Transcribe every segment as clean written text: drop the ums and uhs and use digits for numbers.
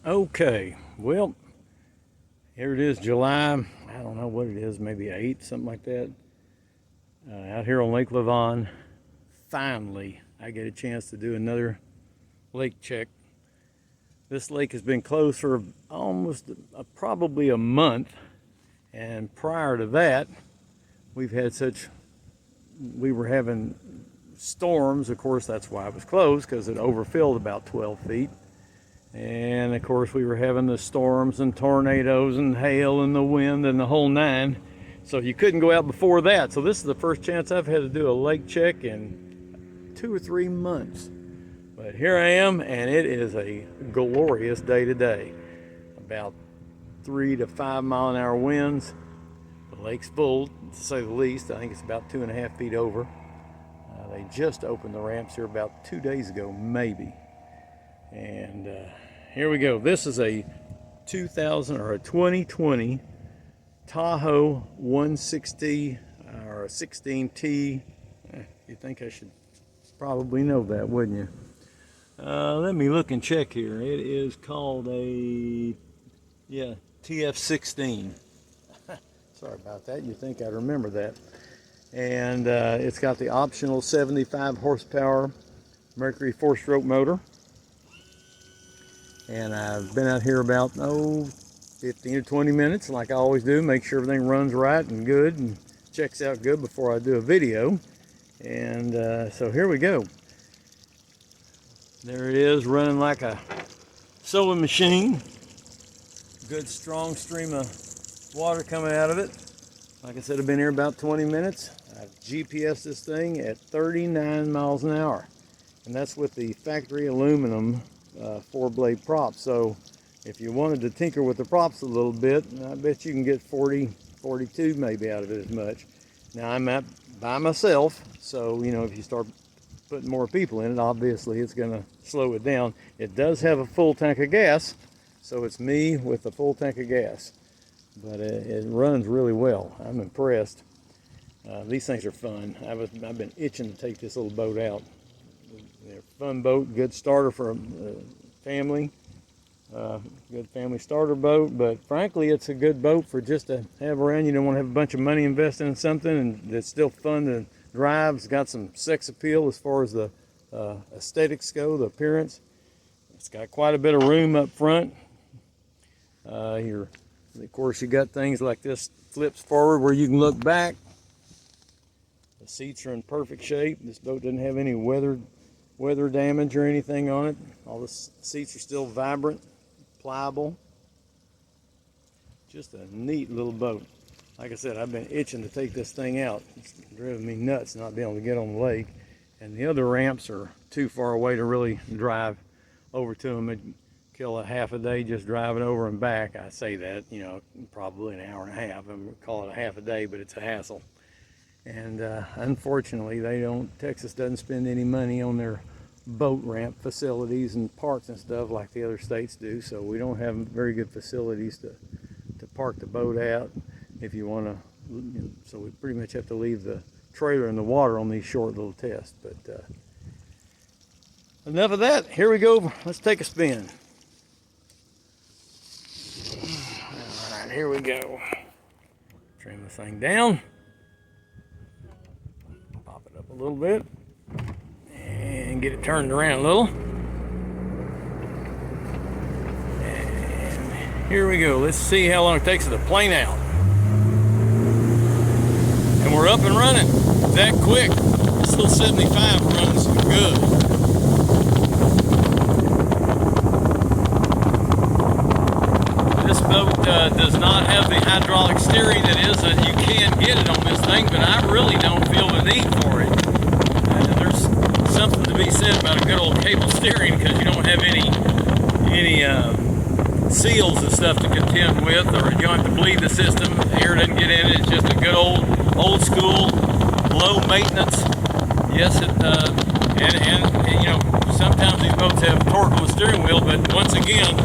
Okay, well, here it is, July, I don't know what it is, maybe 8th, something like that. Out here on Lake Lavon, finally, I get a chance to do another lake check. This lake has been closed for almost probably a month, and prior to that, we were having storms. Of course, that's why it was closed, because it overfilled about 12 feet. And of course, we were having the storms and tornadoes and hail and the wind and the whole nine. So you couldn't go out before that. So this is the first chance I've had to do a lake check in 2 or 3 months. But here I am, and it is a glorious day today. About 3 to 5 mile an hour winds. The lake's full, to say the least. I think it's about 2.5 feet over. They just opened the ramps here about 2 days ago, maybe. And here we go. This is a 2020 Tahoe 160 or a 16T. You think I should probably know that, wouldn't you? Let me look and check here. It is called a TF16. Sorry about that. You think I'd remember that? And it's got the optional 75 horsepower Mercury 4-stroke motor. And I've been out here about 15 or 20 minutes, like I always do, make sure everything runs right and good and checks out good before I do a video. And so here we go. There it is, running like a sewing machine. Good strong stream of water coming out of it. Like I said, I've been here about 20 minutes. I've GPSed this thing at 39 miles an hour. And that's with the factory aluminum 4-blade props. So if you wanted to tinker with the props a little bit, I bet you can get 40, 42 maybe out of it as much. Now I'm out by myself, so you know, if you start putting more people in it, obviously it's going to slow it down. It does have a full tank of gas, so it's me with a full tank of gas. But it runs really well. I'm impressed. These things are fun. I've been itching to take this little boat out. They're a fun boat, good starter for a family. Good family starter boat, but frankly, it's a good boat for just to have around. You don't want to have a bunch of money invested in something, and it's still fun to drive. It's got some sex appeal as far as the aesthetics go, the appearance. It's got quite a bit of room up front. Of course, you got things like this flips forward where you can look back. The seats are in perfect shape. This boat doesn't have any weather damage or anything on it. All the seats are still vibrant, pliable. Just a neat little boat. Like I said, I've been itching to take this thing out. It's driven me nuts not being able to get on the lake. And the other ramps are too far away to really drive over to them. It'd kill a half a day just driving over and back. I say that, you know, probably an hour and a half. I'm gonna call it a half a day, but it's a hassle. And unfortunately, Texas doesn't spend any money on their boat ramp facilities and parks and stuff like the other states do. So we don't have very good facilities to park the boat out if you want to. You know, so we pretty much have to leave the trailer in the water on these short little tests. But enough of that. Here we go. Let's take a spin. All right, here we go. Trim this thing down. Pop it up a little bit. And get it turned around a little. And here we go. Let's see how long it takes to plane out. And we're up and running that quick. This little 75 runs good. This boat does not have the hydraulic steering that you can get it on this thing, but I really don't feel the need for it. There's something to be said about a good old cable steering, because you don't have any seals and stuff to contend with, or you don't have to bleed the system. The air doesn't get in it. It's just a good old school, low maintenance. Yes, and you know, sometimes these boats have torque on the steering wheel, but once again,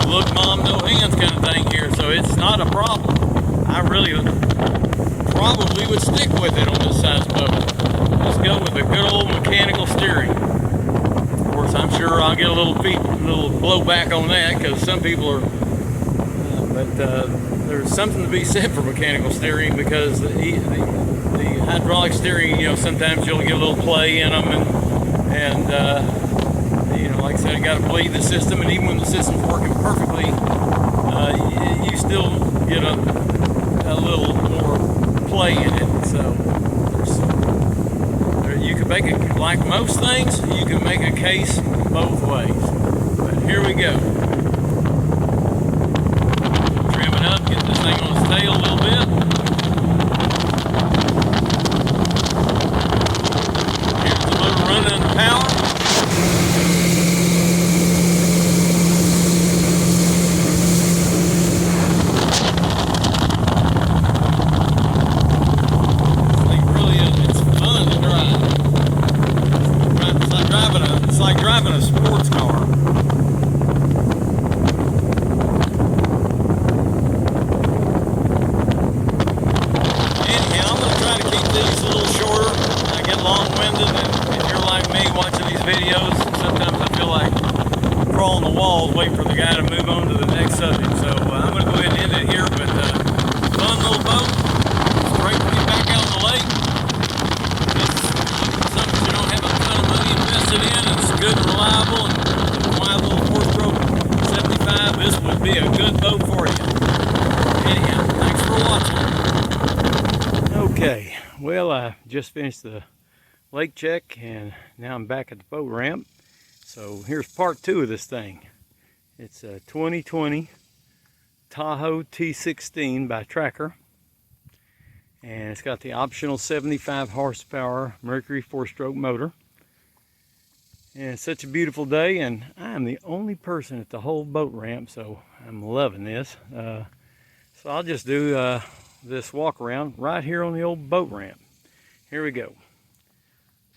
look mom, no hands kind of thing here, so it's not a problem. I really probably would stick with it on this size boat. Just go with a good old mechanical steering. Of course, I'm sure I'll get a little blowback on that, because some people are, there's something to be said for mechanical steering, because the hydraulic steering, you know, sometimes you'll get a little play in them, and you know, like I said, you got to bleed the system, and even when the system's working perfectly, you still get a little more play in it. So you can make it, like most things, you can make a case both ways. But here we go. Trim it up, get this thing on its tail a little bit. Here's the motor running under power. It's like driving a sports car. Anyhow, I'm going to try to keep these a little shorter. I get long-winded, and if you're like me watching these videos, sometimes I feel like crawling the walls waiting for the guy to move on to the next subject. So I'm going to go ahead and end it here, but fun little boat. It's great to be back out in the lake. Something you don't have a ton of money invested in. It's good and reliable, and my little 4-stroke 75, this would be a good boat for you. Anyhow, thanks for watching. Okay, well, I just finished the lake check, and now I'm back at the boat ramp. So here's part 2 of this thing. It's a 2020 Tahoe T16 by Tracker, and it's got the optional 75 horsepower Mercury 4-stroke motor. And it's such a beautiful day, and I'm the only person at the whole boat ramp, so I'm loving this. So I'll just do this walk around right here on the old boat ramp. Here we go.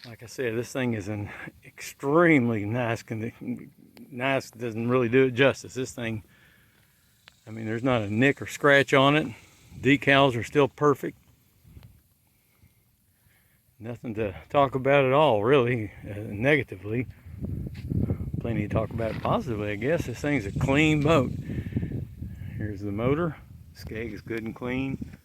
Like I said, this thing is in extremely nice condition. Nice doesn't really do it justice. This thing, I mean, there's not a nick or scratch on it. Decals are still perfect. Nothing to talk about at all, really, negatively. Plenty to talk about positively, I guess. This thing's a clean boat. Here's the motor. Skeg is good and clean.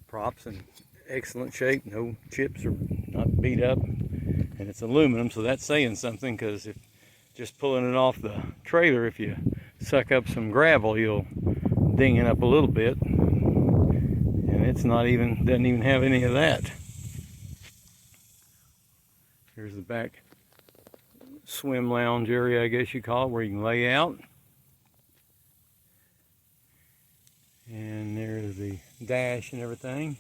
Props in excellent shape. No chips or not beat up. And it's aluminum, so that's saying something, because if just pulling it off the trailer, if you suck up some gravel, you'll ding it up a little bit. And it's not even, doesn't even have any of that. Here's the back swim lounge area, I guess you call it, where you can lay out. And there's the dash and everything.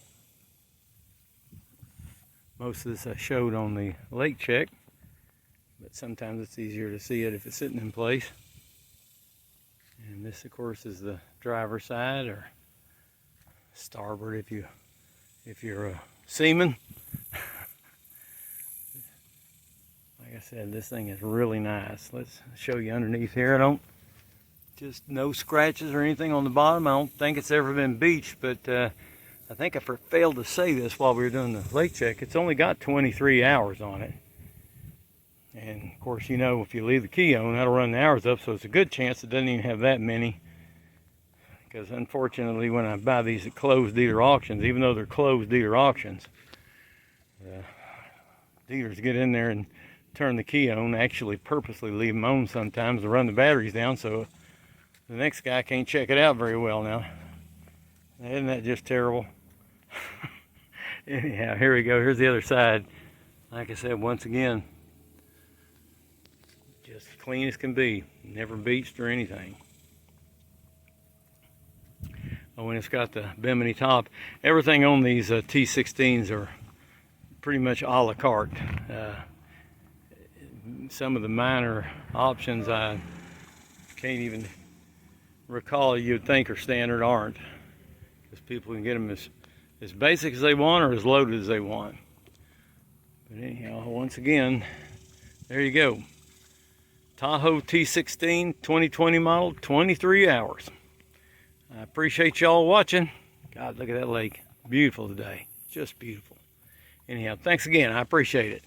Most of this I showed on the lake check, but sometimes it's easier to see it if it's sitting in place. And this, of course, is the driver's side, or starboard if you're a seaman. Like I said, this thing is really nice. Let's show you underneath here. Just no scratches or anything on the bottom. I don't think it's ever been beached, but I think I failed to say this while we were doing the lake check. It's only got 23 hours on it. And of course, you know, if you leave the key on, that'll run the hours up, so it's a good chance it doesn't even have that many. Because unfortunately, when I buy these at closed dealer auctions, even though they're closed dealer auctions, dealers get in there and turn the key on, actually purposely leave them on sometimes to run the batteries down, so the next guy can't check it out very well now. Isn't that just terrible? Anyhow, here we go. Here's the other side. Like I said, once again, just clean as can be. Never beached or anything. Oh, and it's got the bimini top. Everything on these T16s are pretty much a la carte. Some of the minor options I can't even recall you'd think are standard aren't, because people can get them as basic as they want or as loaded as they want. But anyhow, once again, there you go. Tahoe T16 2020 model, 23 hours. I appreciate y'all watching. God, look at that lake. Beautiful today. Just beautiful. Anyhow, thanks again. I appreciate it.